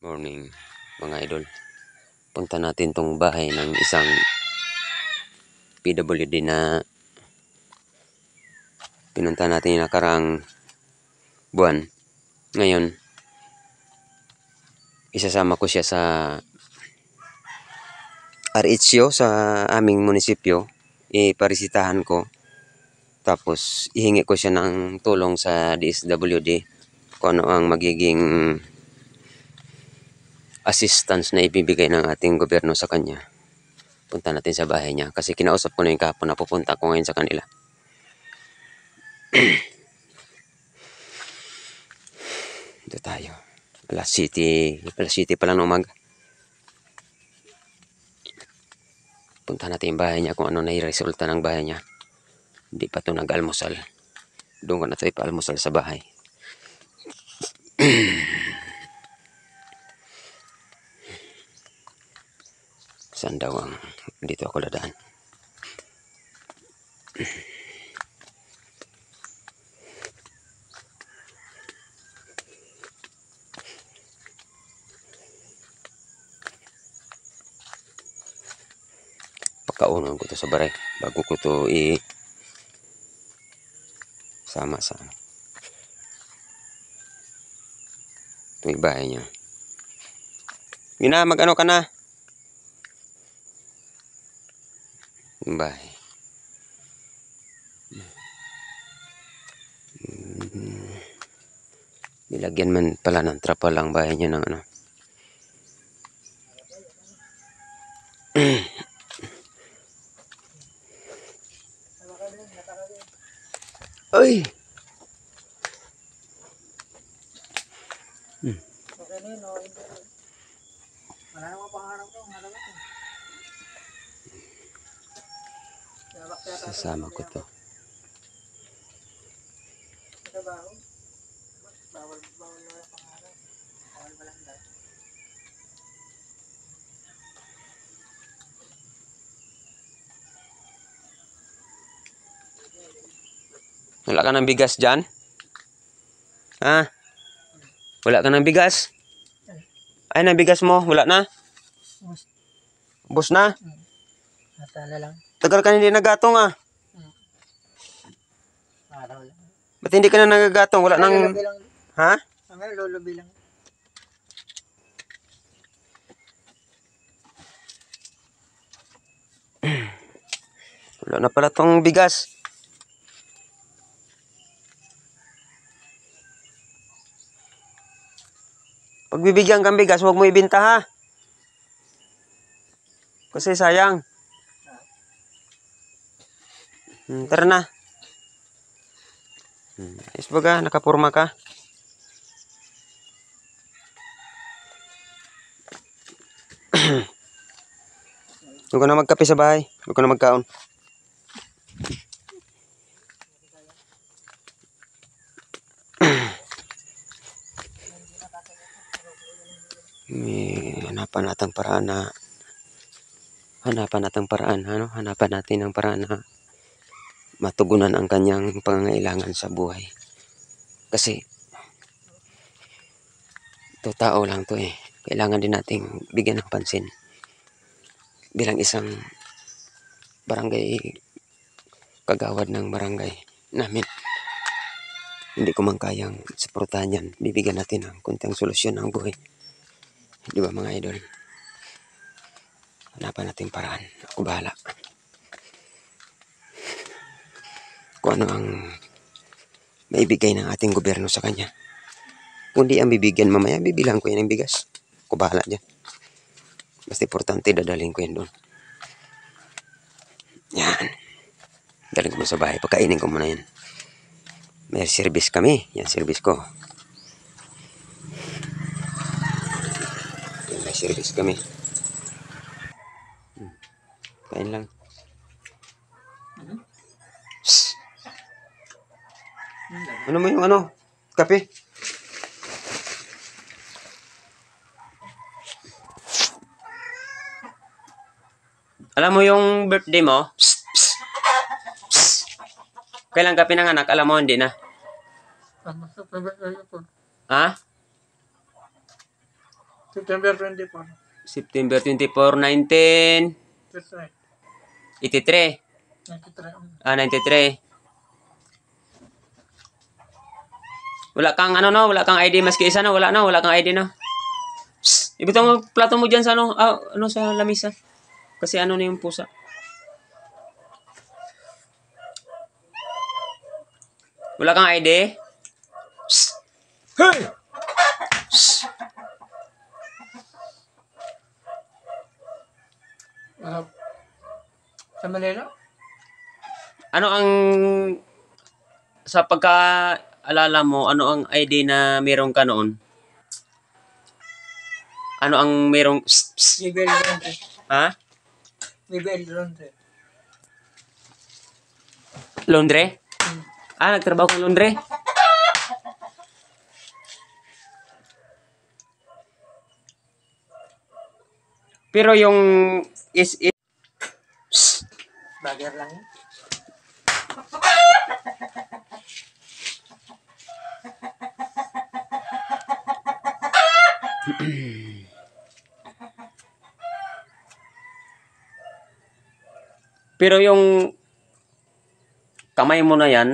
Morning mga idol. Punta natin tong bahay ng isang PWD na pinunta natin yung nakaraang buwan. Ngayon, isasama ko siya sa RHO sa aming munisipyo. Iparisitahan ko. Tapos ihingi ko siya ng tulong sa DSWD kung ano ang magiging assistance na ibibigay ng ating gobyerno sa kanya. Punta natin sa bahay niya kasi kinausap ko na yung kahapon na pupunta ko ngayon sa kanila. Ito tayo. Alas City pa lang ng umaga. Punta natin yung bahay niya kung ano na i-resulta ng bahay niya. Hindi pa ito nag-almusal. Doon ko na ito ipa-almusal sa bahay. Saan daw ang dito ako dadaan? Pakaunan ko to sa baray bago ko to sama sa ito yung bahay niya. Mag-ano ka na? Yung bahay. Nilagyan man pala ng trapal ang bahay niya ng ano. Ay! Sasama ko to. Wala ka ng bigas dyan? Ha? Wala ka ng bigas? Ay, ng bigas mo? Wala na? Bus na? Natala lang. Tagal ka hindi nagatong ah. Araw lang. Ba't hindi ka na nagagatong? Wala nang... Ha? Ang lulubi lang. Wala na pala tong bigas. Pag bibigyan kang bigas, huwag mo ibenta ha. Kasi sayang. Tara na. Is baga, nakapurma ka. Huwag ka na magkape sa bahay. Huwag ka na magkaon. Hanapan natin ang paraan na matugunan ang kanyang pangangailangan sa buhay. Kasi ito tao lang to eh. Kailangan din nating bigyan ng pansin. Bilang isang barangay kagawad ng barangay namin. Hindi ko man kayang suportahan yan. Bibigyan natin ng kunting solusyon ng buhay. Di ba mga idol? Hanapan natin paraan. Ako bahala. Kung ano ang maibigay ng ating gobyerno sa kanya. Kung di ang bibigyan mamaya, bibilang ko yan ng bigas. Ako bahala dyan. Basta importante, dadalhin ko yan doon. Yan. Daling ko mo sa bahay. Pagkainin ko muna yan. May service kami. Yan, service ko. May service kami. Kain lang. Psst. Ano mo yung ano? Kape? Alam mo yung birthday mo? Psst, psst, psst. Kailan ka pinanganak? Alam mo, hindi na. Ha? September 24. September 24, 1983. 93. 93. Wala kang ano no, wala kang ID maski isa no, wala kang ID no. Psst, ibutang mo plato mo diyan sa ano, ano sa lamisa. Kasi ano na yung pusa. Wala kang ID? Psst. Hey! Psst. Sa Manila? Ano ang sa pagka-alala mo, ano ang ID na meron ka noon? Ano ang merong Miguel Ronde. ha? Miguel Ronde. Londre? Nagtrabaho kang Londre? Pero yung is Bagger lang yun. pero yung kamay mo na yan,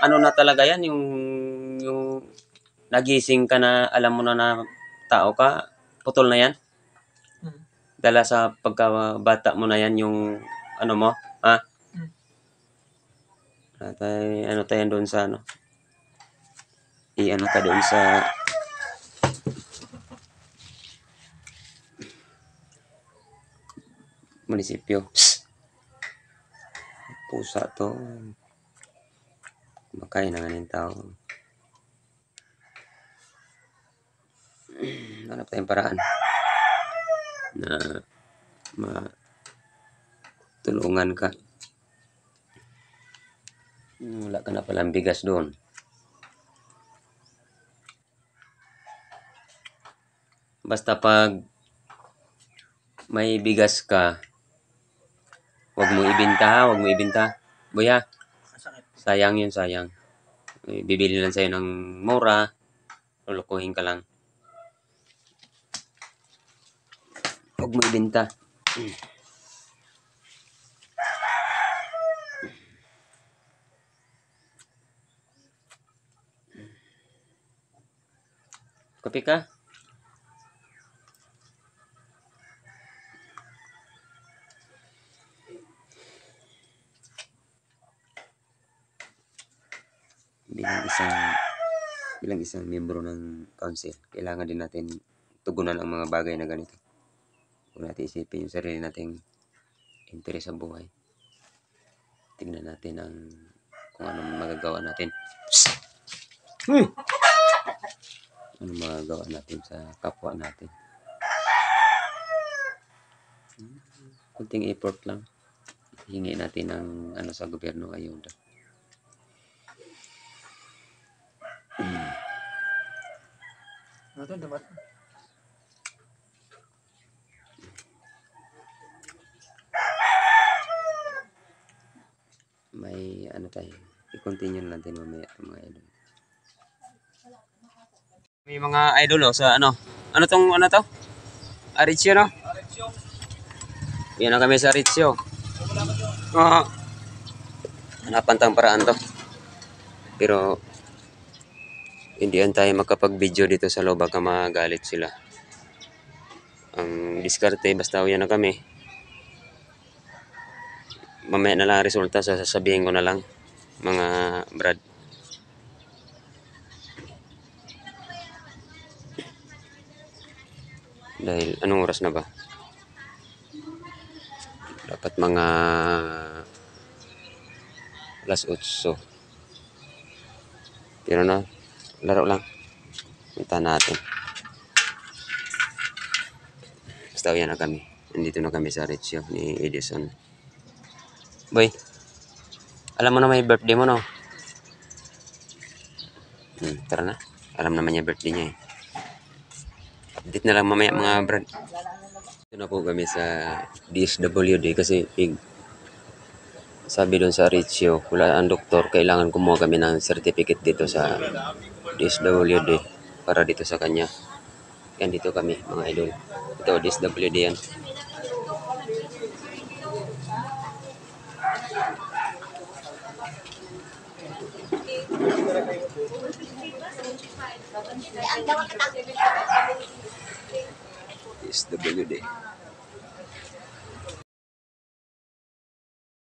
ano na talaga yan, yung nagising ka na, alam mo na tao ka, putol na yan? Hmm. Dala sa pagkabata mo na yan, yung ano mo, ha? Ano tayo doon sa ano? I-ano ka doon sa munisipyo. Psst. Pusa to. Kumakain na nga ng tao. Hanap tayong paraan na matulungan ka. Wala ka na palang bigas doon. Basta pag may bigas ka, huwag mo ibenta ha, huwag mo ibenta. Buya, Masakit. sayang yun, sayang. Bibili lang sa'yo ng mura, lulukuhin ka lang. Huwag mo ibenta. Kape ka? Bilang isang miyembro ng council, kailangan din natin tugunan ang mga bagay na ganito. Kung natin isipin yung sarili nating interes sa buhay, tingnan natin kung ano magagawa natin. Ano magagawa natin sa kapwa natin. Kunting effort lang. Hingi natin ng ano sa gobyerno, ayuda. Ito, dapat. May ano tayo, i-continue natin mamaya itong mga idol. May mga idol sa ano to? Aritzio no? Yan na kami sa Aritzio. Hanapan tayong paraan to. Pero hindi tayo makapag-video dito sa loob, baka magalit sila. Ang diskarte, basta uyan na kami. Mamaya na lang resulta, sasabihin ko na lang, mga brad. Dahil anong oras na ba? Dapat mga alas 8. Pero na, laro lang. Punta natin. Basta uyan na kami. Nandito na kami sa Aritzio ni Edison. Boy, alam mo na may birthday mo, no? Tara na. Alam naman niya birthday niya eh. Update na lang mamaya mga brad. Ito na po kami sa DSWD kasi sabi doon sa Aritzio, wala ang doktor, kailangan kumuha kami ng certificate dito sa DSWD para dito sa kanya. Yan dito kami mga idol. Ito DSWD yan. DSWD.